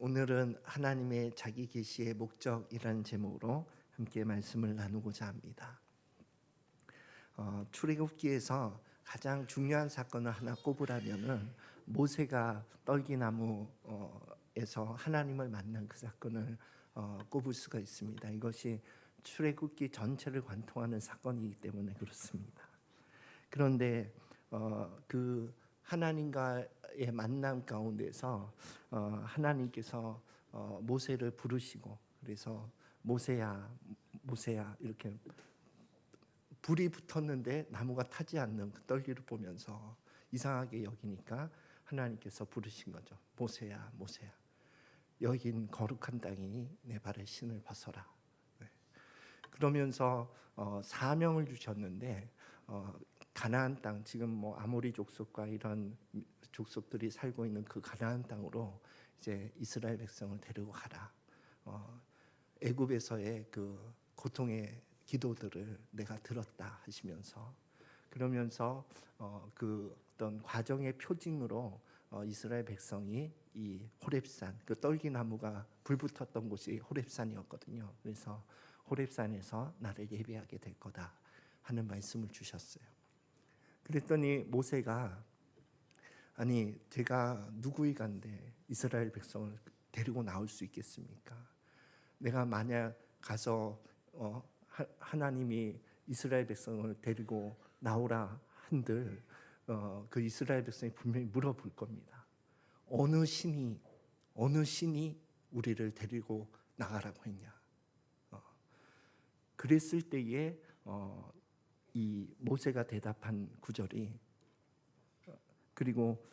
오늘은 하나님의 자기 계시의 목적이라는 제목으로 함께 말씀을 나누고자 합니다. 출애굽기에서 가장 중요한 사건을 하나 꼽으라면은 모세가 떨기나무에서 하나님을 만난 그 사건을 꼽을 수가 있습니다. 이것이 출애굽기 전체를 관통하는 사건이기 때문에 그렇습니다. 그런데 그 하나님과의 만남 가운데서 하나님께서 모세를 부르시고, 그래서 모세야 모세야 이렇게 불이 붙었는데 나무가 타지 않는 그 떨기를 보면서 이상하게 여기니까 하나님께서 부르신 거죠. 모세야 모세야, 여긴 거룩한 땅이니 내 발의 신을 벗어라. 네. 그러면서 사명을 주셨는데 가나안 땅, 지금 뭐 아모리 족속과 이런 족속들이 살고 있는 그 가나안 땅으로 이제 이스라엘 백성을 데리고 가라. 애굽에서의 그 고통의 기도들을 내가 들었다 하시면서, 그러면서 그 어떤 과정의 표징으로 이스라엘 백성이 이 호렙산, 그 떨기나무가 불붙었던 곳이 호렙산이었거든요. 그래서 호렙산에서 나를 예배하게 될 거다 하는 말씀을 주셨어요. 그랬더니 모세가, 아니 제가 누구이간데 이스라엘 백성을 데리고 나올 수 있겠습니까? 내가 만약 가서 하나님이 이스라엘 백성을 데리고 나오라 한들 그 이스라엘 백성이 분명히 물어볼 겁니다. 어느 신이 우리를 데리고 나가라고 했냐? 그랬을 때에 이 모세가 대답한 구절이, 그리고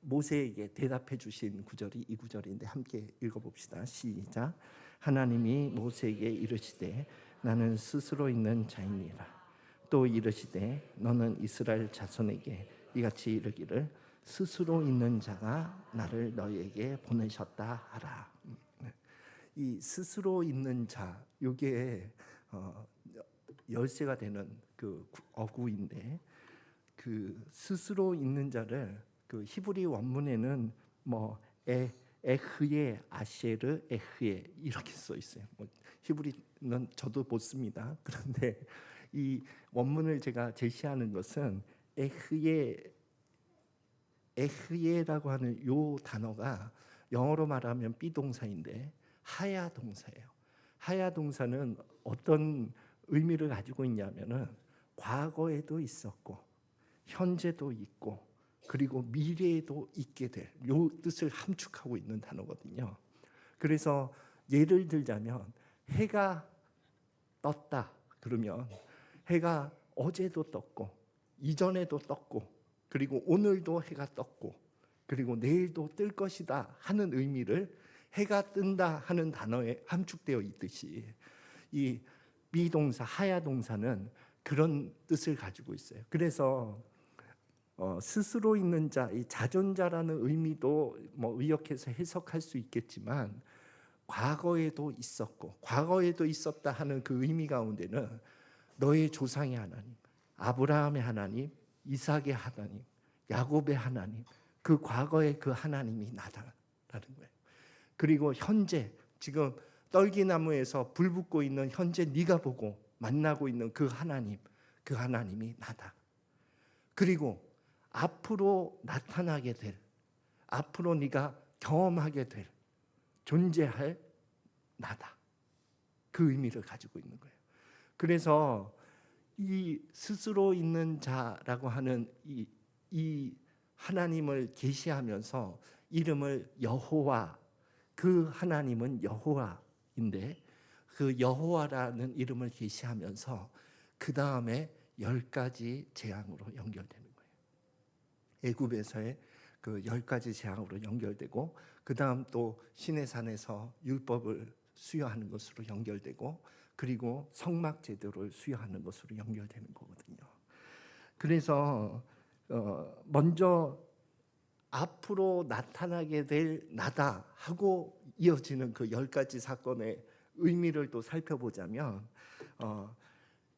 모세에게 대답해 주신 구절이 이 구절인데 함께 읽어봅시다. 시작. 하나님이 모세에게 이르시되 나는 스스로 있는 자이니라. 또 이르시되 너는 이스라엘 자손에게 이같이 이르기를 스스로 있는 자가 나를 너희에게 보내셨다 하라. 이 스스로 있는 자, 이게 열쇠가 되는 그 어구인데, 그 스스로 있는 자를 그 히브리 원문에는 뭐 에흐예 아셰르 에흐예 이렇게 써 있어요. 뭐 히브리는 저도 못 씁니다. 그런데 이 원문을 제가 제시하는 것은 에흐예라고 하는 요 단어가 영어로 말하면 비동사인데 하야 동사예요. 하야 동사는 어떤 의미를 가지고 있냐면은 과거에도 있었고 현재도 있고 그리고 미래에도 있게 될 요 뜻을 함축하고 있는 단어거든요. 그래서 예를 들자면 해가 떴다 그러면 해가 어제도 떴고 이전에도 떴고 그리고 오늘도 해가 떴고 그리고 내일도 뜰 것이다 하는 의미를 해가 뜬다 하는 단어에 함축되어 있듯이 이 미동사 하야 동사는 그런 뜻을 가지고 있어요. 그래서 스스로 있는 자, 이 자존자라는 의미도 뭐 의역해서 해석할 수 있겠지만 과거에도 있었고 과거에도 있었다 하는 그 의미 가운데는 너의 조상의 하나님, 아브라함의 하나님, 이삭의 하나님, 야곱의 하나님, 그 과거의 그 하나님이 나다라는 거예요. 그리고 현재 지금 떨기나무에서 불 붙고 있는 현재 네가 보고 만나고 있는 그 하나님이 나다. 그리고 앞으로 나타나게 될, 앞으로 네가 경험하게 될, 존재할 나다. 그 의미를 가지고 있는 거예요. 그래서 이 스스로 있는 자라고 하는 이 하나님을 계시하면서 이름을 여호와, 그 하나님은 여호와인데 그 여호와라는 이름을 계시하면서 그 다음에 10가지 재앙으로 연결되는 거예요. 애굽에서의 그 10가지 재앙으로 연결되고 그 다음 또 시내산에서 율법을 수여하는 것으로 연결되고 그리고 성막 제도를 수여하는 것으로 연결되는 거거든요. 그래서 먼저 앞으로 나타나게 될 나다 하고 이어지는 그 10가지 사건의 의미를 또 살펴보자면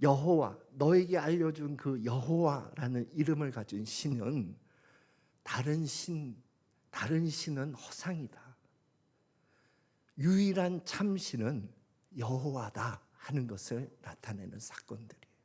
여호와, 너에게 알려준 그 여호와라는 이름을 가진 신은 다른 신은 허상이다. 유일한 참신은 여호와다 하는 것을 나타내는 사건들이에요.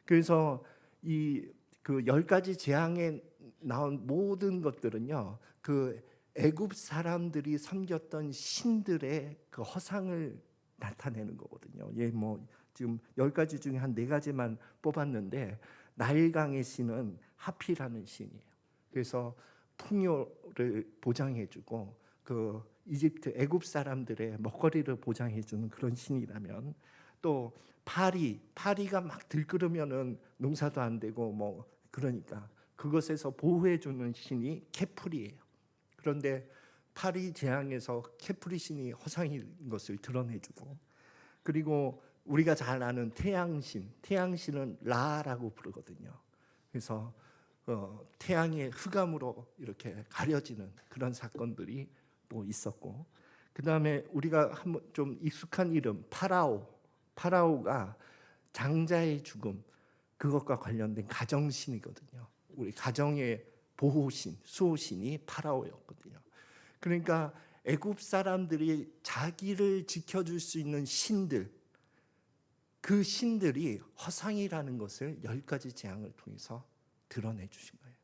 그래서 이 그 10가지 재앙에 나온 모든 것들은요, 그 애굽 사람들이 섬겼던 신들의 그 허상을 나타내는 거거든요. 예, 뭐 지금 10가지 중에 한 4가지만 뽑았는데, 나일강의 신은 하피라는 신이에요. 그래서 풍요를 보장해주고 그 이집트 애굽 사람들의 먹거리를 보장해주는 그런 신이라면, 또 파리가 막 들끓으면은 농사도 안 되고 뭐 그러니까 그것에서 보호해주는 신이 케풀이에요. 그런데 파리 재앙에서 케풀이 신이 허상인 것을 드러내주고, 그리고 우리가 잘 아는 태양신은 라라고 부르거든요. 그래서 태양의 흑암으로 이렇게 가려지는 그런 사건들이 또 있었고, 그 다음에 우리가 한번 좀 익숙한 이름 파라오가 장자의 죽음, 그것과 관련된 가정신이거든요. 우리 가정의 보호신, 수호신이 파라오였거든요. 그러니까 애굽 사람들이 자기를 지켜줄 수 있는 신들, 그 신들이 허상이라는 것을 10가지 재앙을 통해서 드러내 주신 거예요.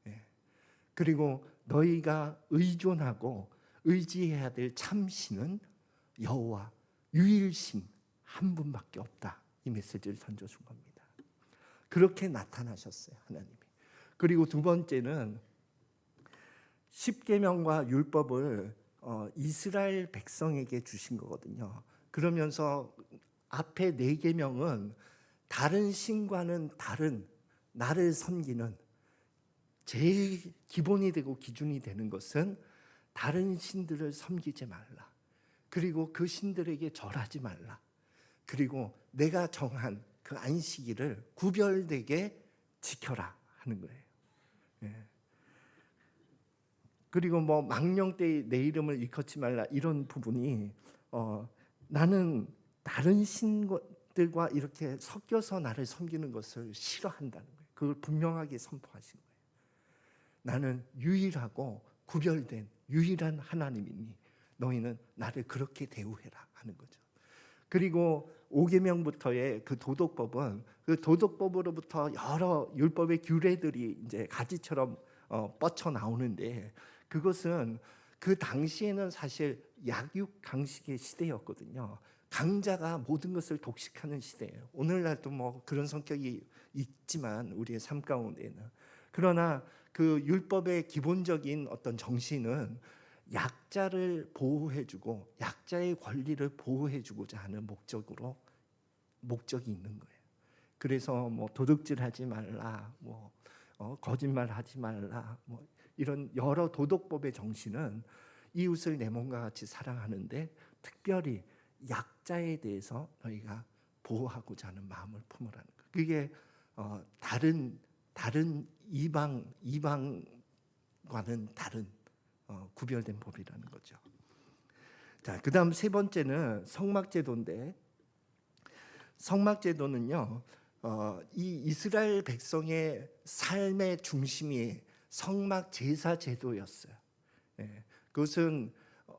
예. 그리고 너희가 의존하고 의지해야 될 참신은 여호와, 유일신 한 분밖에 없다. 이 메시지를 던져준 겁니다. 그렇게 나타나셨어요, 하나님이. 그리고 두 번째는 십계명과 율법을 이스라엘 백성에게 주신 거거든요. 그러면서 앞에 4계명은 다른 신과는 다른 나를 섬기는, 제일 기본이 되고 기준이 되는 것은 다른 신들을 섬기지 말라. 그리고 그 신들에게 절하지 말라. 그리고 내가 정한 그 안식일을 구별되게 지켜라 하는 거예요. 예. 그리고 뭐 망령 때 내 이름을 일컫지 말라, 이런 부분이 나는 다른 신들과 이렇게 섞여서 나를 섬기는 것을 싫어한다는 거예요. 그걸 분명하게 선포하신 거예요. 나는 유일하고 구별된 유일한 하나님이니 너희는 나를 그렇게 대우해라 하는 거죠. 그리고 5계명부터의 그 도덕법은, 그 도덕법으로부터 여러 율법의 규례들이 이제 가지처럼 뻗쳐 나오는데, 그것은 그 당시에는 사실 약육 강식의 시대였거든요. 강자가 모든 것을 독식하는 시대예요. 오늘날도 뭐 그런 성격이 있지만 우리의 삶 가운데는, 그러나 그 율법의 기본적인 어떤 정신은 약자를 보호해주고 약자의 권리를 보호해주고자 하는 목적이 있는 거예요. 그래서 뭐 도둑질하지 말라, 뭐 거짓말하지 말라, 뭐 이런 여러 도덕법의 정신은 이웃을 내 몸과 같이 사랑하는데, 특별히 약자에 대해서 너희가 보호하고자 하는 마음을 품으라는 거예요. 그게 다른 이방과는 다른 구별된 법이라는 거죠. 자, 그다음 세 번째는 성막제도인데, 성막제도는요, 이 이스라엘 백성의 삶의 중심이 성막 제사 제도였어요. 예, 그것은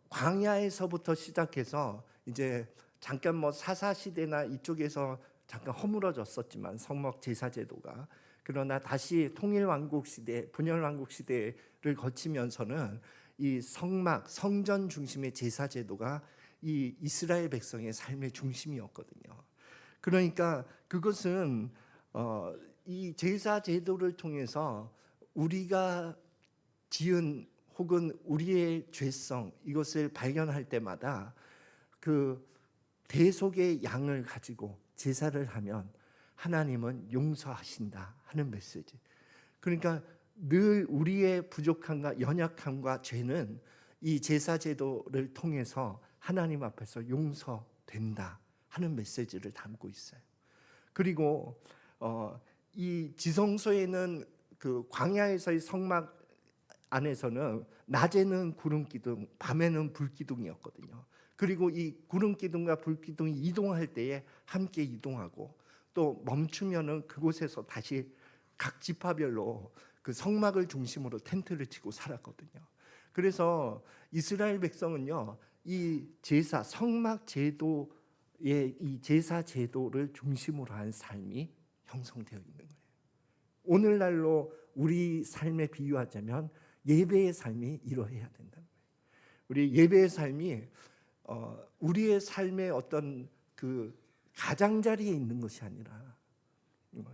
광야에서부터 시작해서 이제 잠깐 뭐 사사 시대나 이쪽에서 잠깐 허물어졌었지만 성막 제사 제도가, 그러나 다시 통일 왕국 시대, 분열 왕국 시대를 거치면서는 이 성전 중심의 제사 제도가 이 이스라엘 백성의 삶의 중심이었거든요. 그러니까 그것은 이 제사 제도를 통해서 우리가 지은 혹은 우리의 죄성, 이것을 발견할 때마다 그 대속의 양을 가지고 제사를 하면 하나님은 용서하신다 하는 메시지. 그러니까 늘 우리의 부족함과 연약함과 죄는 이 제사 제도를 통해서 하나님 앞에서 용서된다 하는 메시지를 담고 있어요. 그리고 이 지성소에는 그 광야에서의 성막 안에서는 낮에는 구름 기둥, 밤에는 불 기둥이었거든요. 그리고 이 구름 기둥과 불 기둥이 이동할 때에 함께 이동하고, 또 멈추면은 그곳에서 다시 각 지파별로 그 성막을 중심으로 텐트를 치고 살았거든요. 그래서 이스라엘 백성은요, 이 제사 성막 제도의 이 제사 제도를 중심으로 한 삶이 형성되어 있는 거예요. 오늘날로 우리 삶에 비유하자면 예배의 삶이 이러해야 된다는 거예요. 우리 예배의 삶이 우리의 삶의 어떤 그 가장자리에 있는 것이 아니라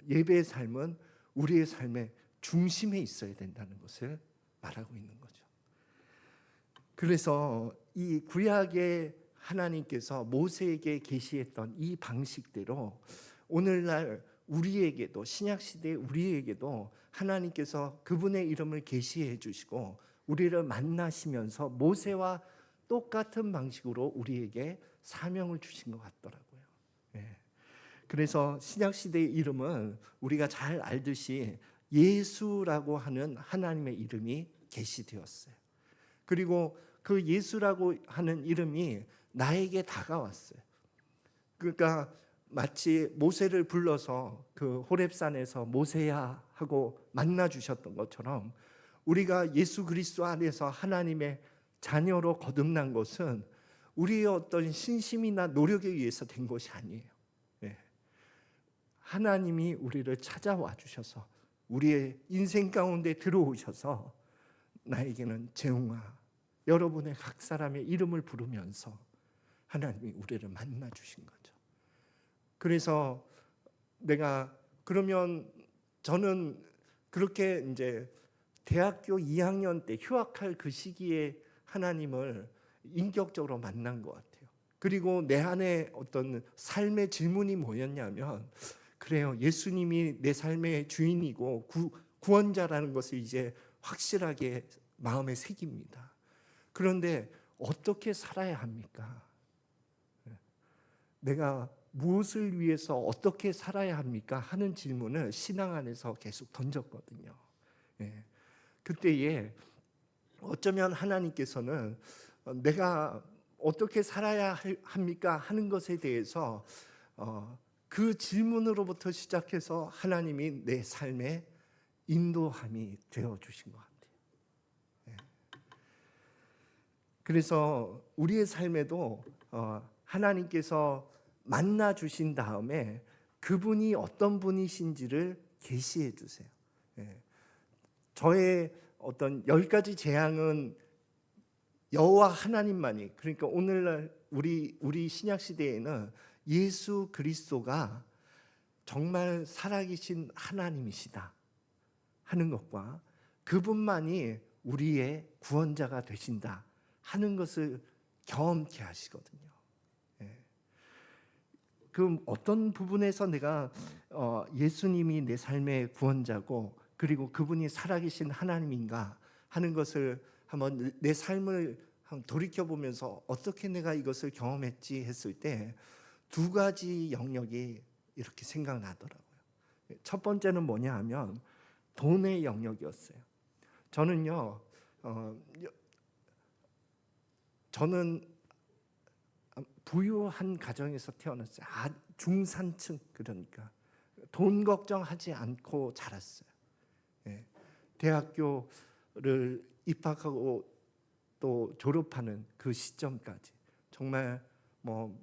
예배의 삶은 우리의 삶의 중심에 있어야 된다는 것을 말하고 있는 거죠. 그래서 이 구약의 하나님께서 모세에게 계시했던 이 방식대로 오늘날 우리에게도 신약 시대 우리에게도 하나님께서 그분의 이름을 계시해 주시고 우리를 만나시면서 모세와 똑같은 방식으로 우리에게 사명을 주신 것 같더라고요. 예. 그래서 신약 시대의 이름은 우리가 잘 알듯이 예수라고 하는 하나님의 이름이 계시되었어요. 그리고 그 예수라고 하는 이름이 나에게 다가왔어요. 그러니까 마치 모세를 불러서 그 호렙산에서 모세야 하고 만나 주셨던 것처럼 우리가 예수 그리스도 안에서 하나님의 자녀로 거듭난 것은 우리의 어떤 신심이나 노력에 의해서 된 것이 아니에요. 예. 하나님이 우리를 찾아와 주셔서 우리의 인생 가운데 들어오셔서 나에게는 재웅아, 여러분의 각 사람의 이름을 부르면서 하나님이 우리를 만나 주신 거죠. 그래서 내가 그러면 저는 그렇게 이제 대학교 2학년 때 휴학할 그 시기에 하나님을 인격적으로 만난 것 같아요. 그리고 내 안에 어떤 삶의 질문이 뭐였냐면, 그래요, 예수님이 내 삶의 주인이고 구원자라는 것을 이제 확실하게 마음에 새깁니다. 그런데 어떻게 살아야 합니까? 내가 무엇을 위해서 어떻게 살아야 합니까? 하는 질문을 신앙 안에서 계속 던졌거든요. 예. 그때에 어쩌면 하나님께서는 내가 어떻게 살아야 합니까? 하는 것에 대해서 그 질문으로부터 시작해서 하나님이 내 삶의 인도함이 되어 주신 것 같아요. 예. 그래서 우리의 삶에도 하나님께서 만나 주신 다음에 그분이 어떤 분이신지를 계시해 주세요. 예. 저의 어떤 10가지 재앙은 여호와 하나님만이, 그러니까 오늘날 우리 신약 시대에는 예수 그리스도가 정말 살아계신 하나님이시다 하는 것과 그분만이 우리의 구원자가 되신다 하는 것을 경험케 하시거든요. 예. 그 어떤 부분에서 내가 예수님이 내 삶의 구원자고 그리고 그분이 살아계신 하나님인가 하는 것을 한번 내 삶을 돌이켜 보면서 어떻게 내가 이것을 경험했지 했을 때 2가지 영역이 이렇게 생각나더라고요. 첫 번째는 뭐냐 하면 돈의 영역이었어요. 저는 부유한 가정에서 태어났어요. 중산층, 그러니까 돈 걱정하지 않고 자랐어요. 예. 대학교를 입학하고 또 졸업하는 그 시점까지 정말 뭐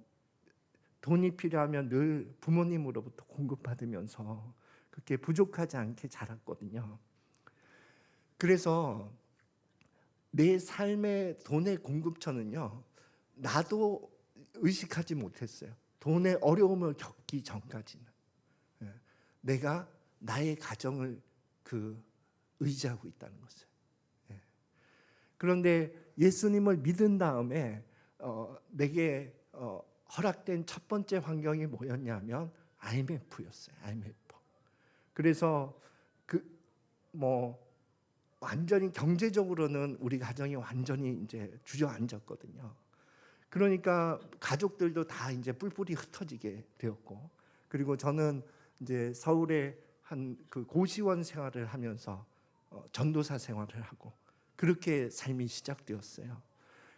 돈이 필요하면 늘 부모님으로부터 공급받으면서 그렇게 부족하지 않게 자랐거든요. 그래서 내 삶의 돈의 공급처는요, 나도 의식하지 못했어요. 돈의 어려움을 겪기 전까지는. 예. 내가 나의 가정을 의지하고 있다는 것을. 예. 그런데 예수님을 믿은 다음에 내게 허락된 첫 번째 환경이 뭐였냐면 IMF였어요. IMF. 그래서 완전히 경제적으로는 우리 가정이 완전히 이제 주저앉았거든요. 그러니까 가족들도 다 이제 뿔뿔이 흩어지게 되었고, 그리고 저는 이제 서울에 한 그 고시원 생활을 하면서 전도사 생활을 하고 그렇게 삶이 시작되었어요.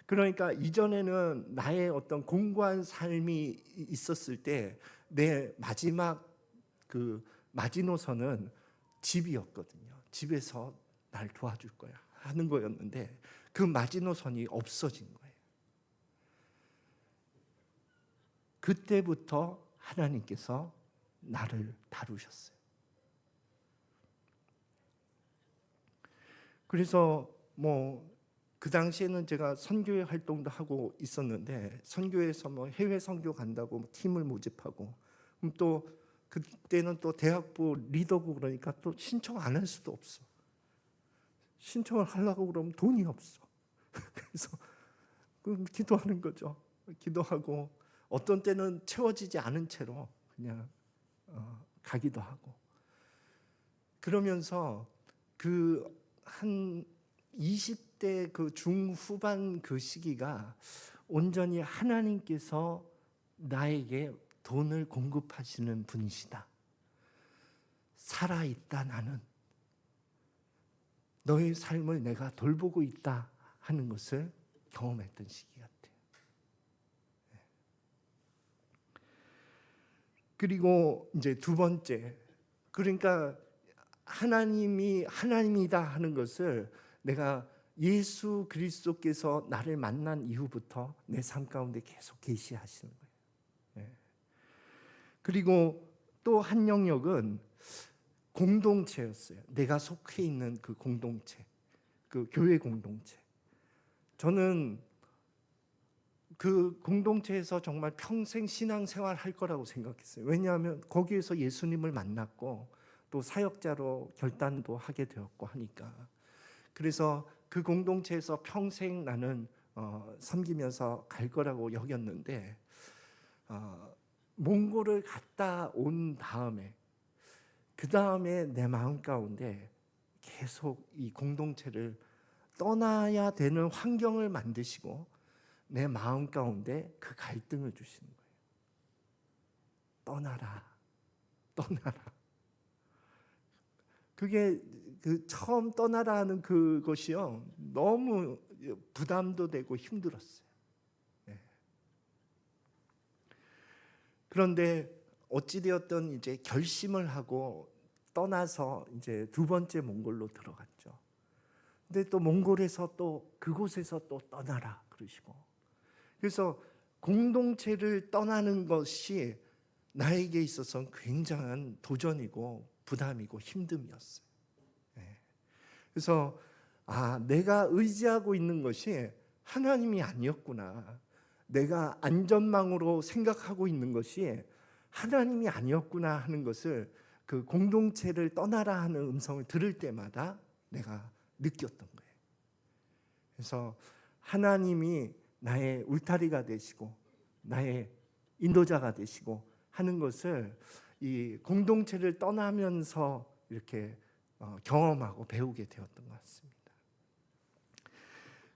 그러니까 이전에는 나의 어떤 공고한 삶이 있었을 때 내 마지막 그 마지노선은 집이었거든요. 집에서 날 도와줄 거야 하는 거였는데 그 마지노선이 없어진 거예요. 그때부터 하나님께서 나를 다루셨어요. 그래서 그 당시에는 제가 선교회 활동도 하고 있었는데, 선교에서 해외 선교 간다고 팀을 모집하고, 그럼 또 그때는 또 대학부 리더고 그러니까 또 신청 안 할 수도 없어. 신청을 하려고 그러면 돈이 없어. 그래서 그럼 기도하는 거죠. 기도하고 어떤 때는 채워지지 않은 채로 그냥 가기도 하고. 그러면서 그 한 20대 그 중후반 그 시기가 온전히 하나님께서 나에게 돈을 공급하시는 분이시다. 살아있다 나는. 너의 삶을 내가 돌보고 있다 하는 것을 경험했던 시기 같아요. 그리고 이제 두 번째, 그러니까 하나님이 하나님이다 하는 것을 내가 예수 그리스도께서 나를 만난 이후부터 내 삶 가운데 계속 계시하시는 거예요. 그리고 또 한 영역은 공동체였어요. 내가 속해 있는 그 공동체, 그 교회 공동체. 저는 그 공동체에서 정말 평생 신앙생활 할 거라고 생각했어요. 왜냐하면 거기에서 예수님을 만났고 또 사역자로 결단도 하게 되었고 하니까. 그래서 그 공동체에서 평생 나는 섬기면서 갈 거라고 여겼는데, 몽골을 갔다 온 다음에, 그 다음에 내 마음 가운데 계속 이 공동체를 떠나야 되는 환경을 만드시고 내 마음 가운데 그 갈등을 주시는 거예요. 떠나라, 떠나라. 그게 그 처음 떠나라 하는 그것이요, 너무 부담도 되고 힘들었어요. 그런데 어찌되었든 이제 결심을 하고 떠나서 이제 두 번째 몽골로 들어갔죠. 근데 또 몽골에서 또 그곳에서 또 떠나라 그러시고, 그래서 공동체를 떠나는 것이 나에게 있어서는 굉장한 도전이고 부담이고 힘듦이었어요. 그래서 내가 의지하고 있는 것이 하나님이 아니었구나. 내가 안전망으로 생각하고 있는 것이 하나님이 아니었구나 하는 것을, 그 공동체를 떠나라 하는 음성을 들을 때마다 내가 느꼈던 거예요. 그래서 하나님이 나의 울타리가 되시고 나의 인도자가 되시고 하는 것을 이 공동체를 떠나면서 이렇게 경험하고 배우게 되었던 것 같습니다.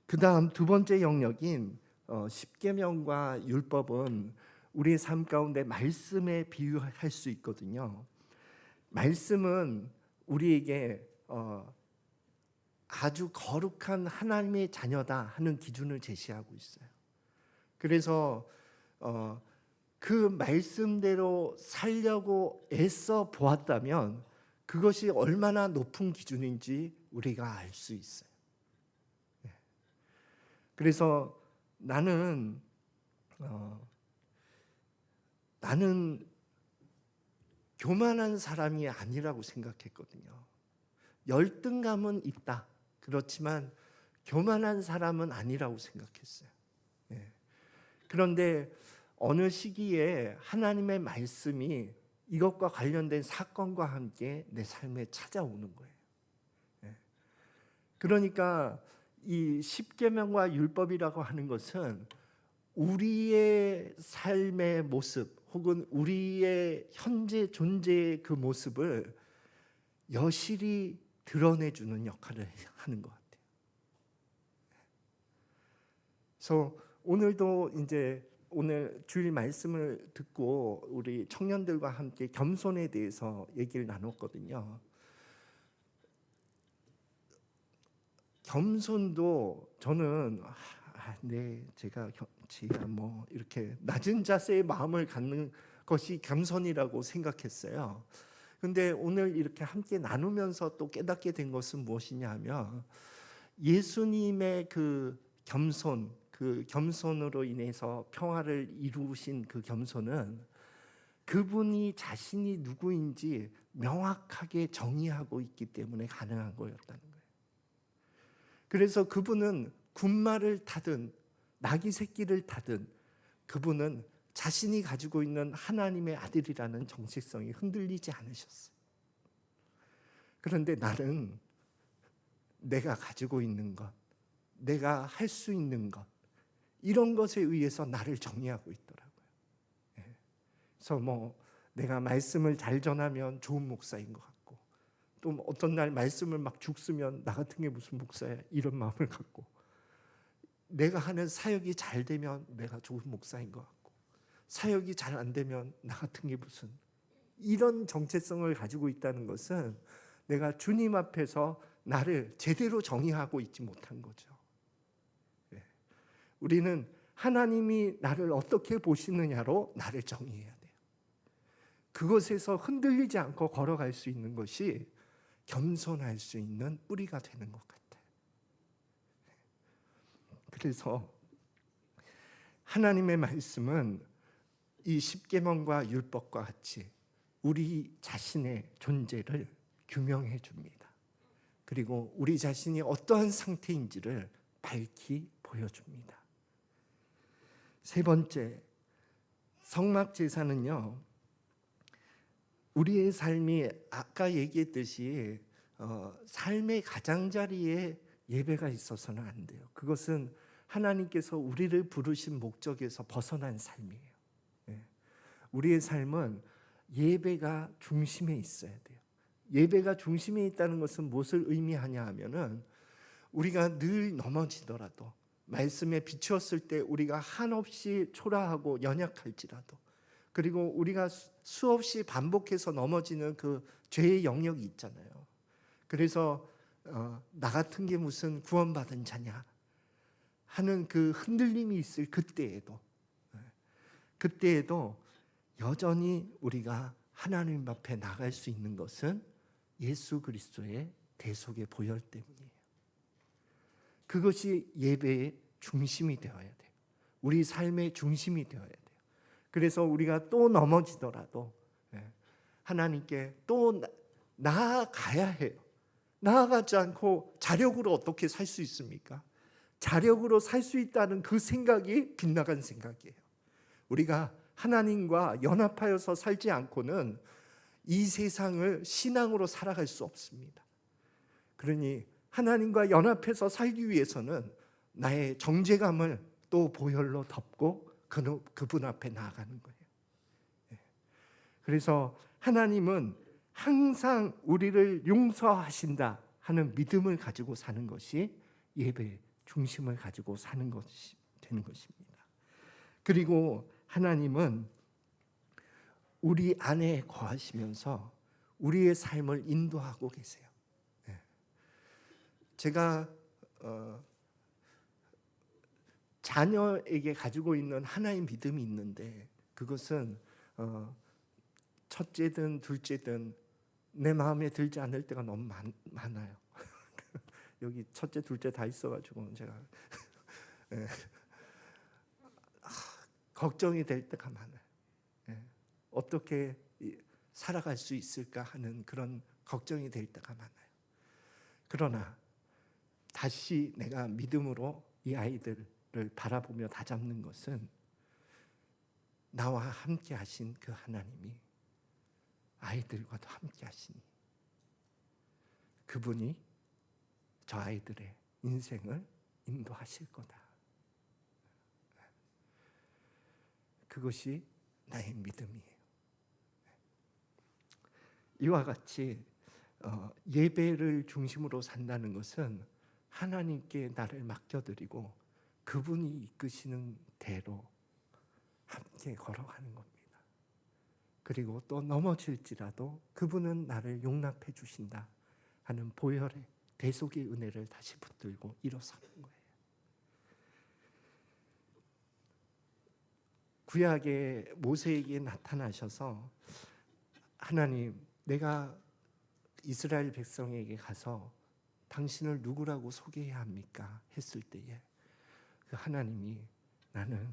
그 다음 두 번째 영역인 십계명과 율법은 우리의 삶 가운데 말씀에 비유할 수 있거든요. 말씀은 우리에게 아주 거룩한 하나님의 자녀다 하는 기준을 제시하고 있어요. 그래서 그 말씀대로 살려고 애써 보았다면 그것이 얼마나 높은 기준인지 우리가 알 수 있어요. 그래서 나는 교만한 사람이 아니라고 생각했거든요. 열등감은 있다. 그렇지만 교만한 사람은 아니라고 생각했어요. 그런데 어느 시기에 하나님의 말씀이 이것과 관련된 사건과 함께 내 삶에 찾아오는 거예요. 그러니까 이 십계명과 율법이라고 하는 것은 우리의 삶의 모습 혹은 우리의 현재 존재의 그 모습을 여실히 드러내주는 역할을 하는 것 같아요. 그래서 오늘도 이제 오늘 주일 말씀을 듣고 우리 청년들과 함께 겸손에 대해서 얘기를 나눴거든요. 겸손도 저는 제가 뭐 이렇게 낮은 자세의 마음을 갖는 것이 겸손이라고 생각했어요. 근데 오늘 이렇게 함께 나누면서 또 깨닫게 된 것은 무엇이냐 하면 예수님의 그 겸손, 그 겸손으로 인해서 평화를 이루신 그 겸손은 그분이 자신이 누구인지 명확하게 정의하고 있기 때문에 가능한 거였다는 거예요. 그래서 그분은 군마를 타든 나귀 새끼를 타든 그분은 자신이 가지고 있는 하나님의 아들이라는 정체성이 흔들리지 않으셨어요. 그런데 나는 내가 가지고 있는 것, 내가 할 수 있는 것, 이런 것에 의해서 나를 정의하고 있더라고요. 그래서 내가 말씀을 잘 전하면 좋은 목사인 것 같고, 또 어떤 날 말씀을 막 죽쓰면 나 같은 게 무슨 목사야, 이런 마음을 갖고, 내가 하는 사역이 잘 되면 내가 좋은 목사인 것 같고, 사역이 잘 안 되면 나 같은 게 무슨, 이런 정체성을 가지고 있다는 것은 내가 주님 앞에서 나를 제대로 정의하고 있지 못한 거죠. 우리는 하나님이 나를 어떻게 보시느냐로 나를 정의해야 돼요. 그것에서 흔들리지 않고 걸어갈 수 있는 것이 겸손할 수 있는 뿌리가 되는 것 같아요. 그래서 하나님의 말씀은 이 십계명과 율법과 같이 우리 자신의 존재를 규명해 줍니다. 그리고 우리 자신이 어떠한 상태인지를 밝히 보여줍니다. 세 번째, 성막 제사는요, 우리의 삶이 아까 얘기했듯이 삶의 가장자리에 예배가 있어서는 안 돼요. 그것은 하나님께서 우리를 부르신 목적에서 벗어난 삶이에요. 우리의 삶은 예배가 중심에 있어야 돼요. 예배가 중심에 있다는 것은 무엇을 의미하냐 하면은 우리가 늘 넘어지더라도, 말씀에 비추었을 때 우리가 한없이 초라하고 연약할지라도, 그리고 우리가 수없이 반복해서 넘어지는 그 죄의 영역이 있잖아요. 그래서 나 같은 게 무슨 구원받은 자냐 하는 그 흔들림이 있을 그때에도 여전히 우리가 하나님 앞에 나갈 수 있는 것은 예수 그리스도의 대속의 보혈 때문이에요. 그것이 예배의 중심이 되어야 돼요. 우리 삶의 중심이 되어야 돼요. 그래서 우리가 또 넘어지더라도 하나님께 또 나아가야 해요. 나아가지 않고 자력으로 어떻게 살 수 있습니까? 자력으로 살 수 있다는 그 생각이 빗나간 생각이에요. 우리가 하나님과 연합하여서 살지 않고는 이 세상을 신앙으로 살아갈 수 없습니다. 그러니 하나님과 연합해서 살기 위해서는 나의 정죄감을 또 보혈로 덮고 그분 앞에 나아가는 거예요. 그래서 하나님은 항상 우리를 용서하신다 하는 믿음을 가지고 사는 것이 예배의 중심을 가지고 사는 것이 되는 것입니다. 그리고 하나님은 우리 안에 거하시면서 우리의 삶을 인도하고 계세요. 제가 자녀에게 가지고 있는 하나의 믿음이 있는데, 그것은 첫째든 둘째든 내 마음에 들지 않을 때가 너무 많아요. 여기 첫째 둘째 다 있어가지고 제가 걱정이 될 때가 많아요. 어떻게 살아갈 수 있을까 하는 그런 걱정이 될 때가 많아요. 그러나 다시 내가 믿음으로 이 아이들을 바라보며 다잡는 것은 나와 함께 하신 그 하나님이 아이들과도 함께 하시니 그분이 저 아이들의 인생을 인도하실 거다. 그것이 나의 믿음이에요. 이와 같이 예배를 중심으로 산다는 것은 하나님께 나를 맡겨드리고 그분이 이끄시는 대로 함께 걸어가는 겁니다. 그리고 또 넘어질지라도 그분은 나를 용납해 주신다 하는 보혈의 대속의 은혜를 다시 붙들고 일어서는 거예요. 구약의 모세에게 나타나셔서 하나님, 내가 이스라엘 백성에게 가서 당신을 누구라고 소개해야 합니까? 했을 때에 그 하나님이 나는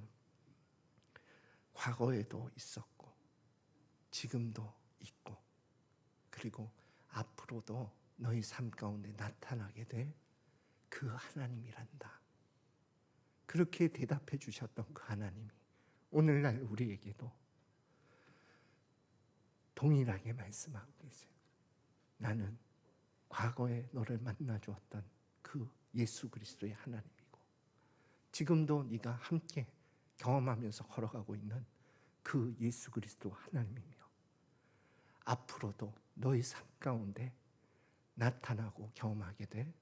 과거에도 있었고 지금도 있고 그리고 앞으로도 너희 삶 가운데 나타나게 될 그 하나님이란다. 그렇게 대답해 주셨던 그 하나님이 오늘날 우리에게도 동일하게 말씀하고 계세요. 나는 과거에 너를 만나 주었던 그 예수 그리스도의 하나님이고 지금도 네가 함께 경험하면서 걸어가고 있는 그 예수 그리스도 하나님이며 앞으로도 너희 삶 가운데 나타나고 경험하게 될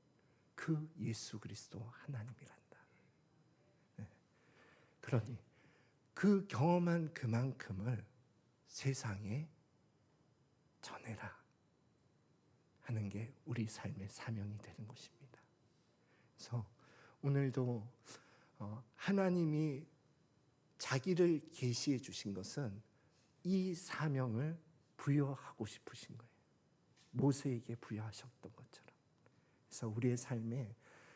그 예수 그리스도 하나님이란다. 그러니 그 경험한 그만큼을 세상에 전해라 하는 게 우리 삶의 사명이 되는 것입니다. 그래서 오늘도 하나님이 자기를 계시해 주신 것은 이 사명을 부여하고 싶으신 거예요. 모세에게 부여하셨던 것처럼. 그래서 우리의 삶에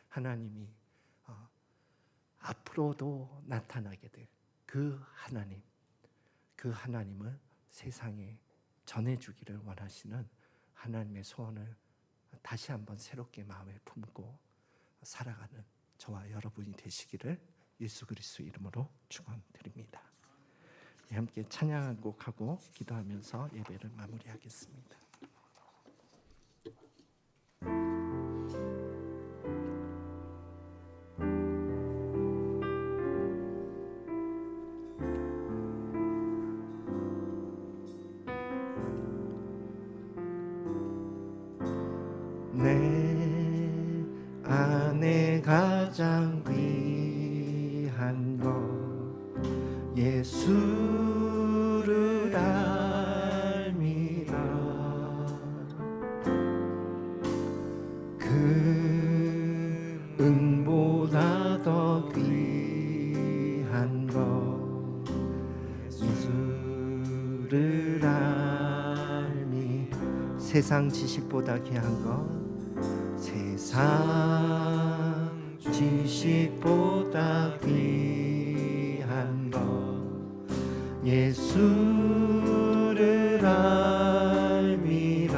하나님이 앞으로도 나타나게 될 그 하나님, 그 하나님을 세상에 전해주기를 원하시는 하나님의 소원을 다시 한번 새롭게 마음에 품고 살아가는 저와 여러분이 되시기를 예수 그리스도 이름으로 축원드립니다. 함께 찬양 한 곡 하고 기도하면서 예배를 마무리하겠습니다. 내 안에 가장 귀한 것 예수를 알미라. 그 은보다 더 귀한 것 예수를 알미. 세상 지식보다 귀한 것 세상 지식보다 귀한 것 예수를 알미라.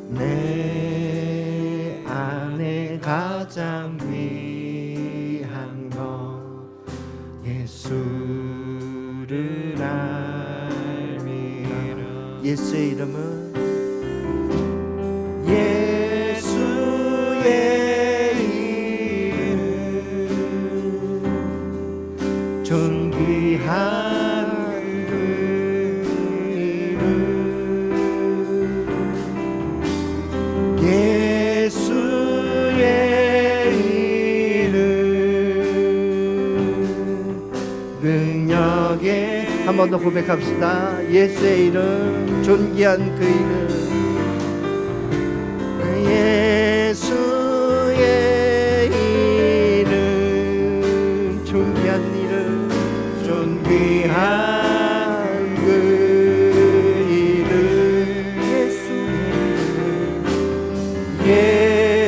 내 안에 가장 귀한 것 예수를 알미라. 예수의 이름은 존귀한 그 이름 예수의 이름 능력에 한 번 더 고백합시다. 예수의 이름 존귀한 그 이름 예수의 이름 존귀한 이름 존귀한 그 이름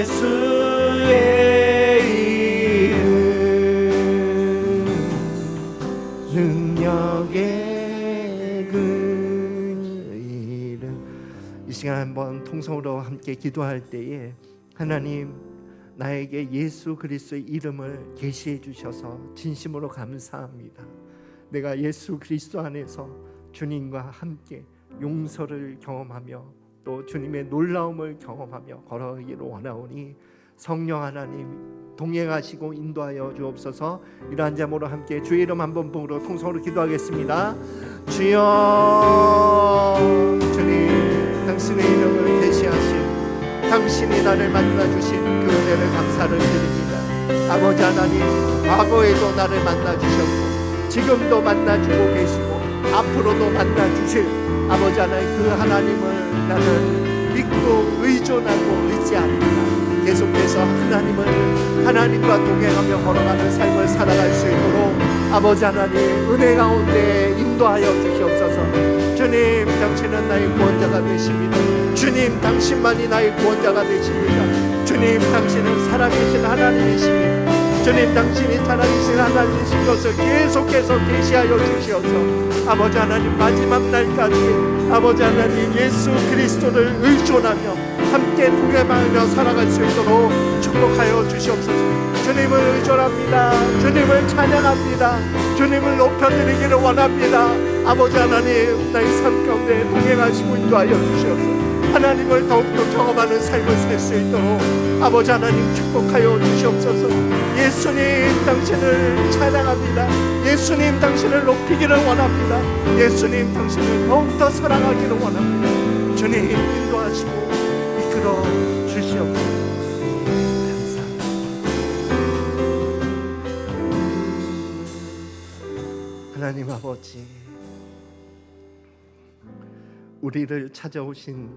예수의 이름 능력의 그 이름. 이 시간 한번 통성으로 함께 기도할 때에 하나님 나에게 예수 그리스도의 이름을 계시해 주셔서 진심으로 감사합니다. 내가 예수 그리스도 안에서 주님과 함께 용서를 경험하며 또 주님의 놀라움을 경험하며 걸어가기를 원하오니 성령 하나님 동행하시고 인도하여 주옵소서. 이러한 자모로 함께 주의 이름 한 번 부으로 통성으로 기도하겠습니다. 주여 주님 당신의 이름을 계시하신 당신이 나를 만나주신 그 은혜를 감사를 드립니다. 아버지 하나님 과거에도 나를 만나주셨고 지금도 만나주고 계시고 앞으로도 만나주실 아버지 하나님 그 하나님을 나는 믿고 의존하고 의지합니다. 계속해서 하나님과 동행하며 걸어가는 삶을 살아갈 수 있도록 아버지 하나님 은혜 가운데 인도하여 주시옵소서. 주님 당신은 나의 구원자가 되십니다. 주님 당신만이 나의 구원자가 되십니다. 주님, 당신은 살아계신 하나님이십니다. 주님, 당신이 살아계신 하나님이신 것을 계속해서 계시하여 주시어서 아버지 하나님, 마지막 날까지 아버지 하나님, 예수 그리스도를 의존하며 함께 동행하며 살아갈 수 있도록 축복하여 주시옵소서. 주님을 의존합니다. 주님을 찬양합니다. 주님을 높여드리기를 원합니다. 아버지 하나님, 나의 삶 가운데 동행하시고 인도하여 주시옵소서. 하나님을 더욱더 경험하는 삶을 살 수 있도록 아버지 하나님 축복하여 주시옵소서. 예수님, 당신을 찬양합니다. 예수님, 당신을 높이기를 원합니다. 예수님, 당신을 더욱더 사랑하기를 원합니다. 주님, 인도하시고 이끌어 주시옵소서. 하나님 아버지, 우리를 찾아오신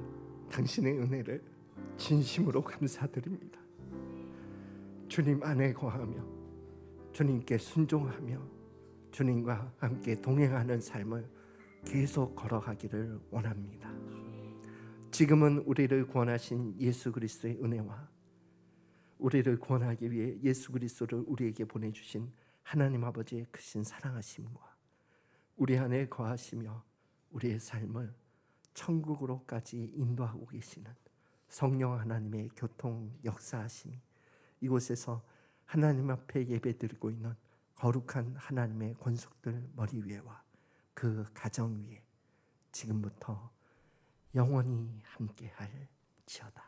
당신의 은혜를 진심으로 감사드립니다. 주님 안에 거하며 주님께 순종하며 주님과 함께 동행하는 삶을 계속 걸어가기를 원합니다. 지금은 우리를 구원하신 예수 그리스도의 은혜와 우리를 구원하기 위해 예수 그리스도를 우리에게 보내주신 하나님 아버지의 크신 사랑하심과 우리 안에 거하시며 우리의 삶을 천국으로까지 인도하고 계시는 성령 하나님의 교통 역사하심이 이곳에서 하나님 앞에 예배드리고 있는 거룩한 하나님의 권속들 머리 위에와 그 가정 위에 지금부터 영원히 함께할지어다.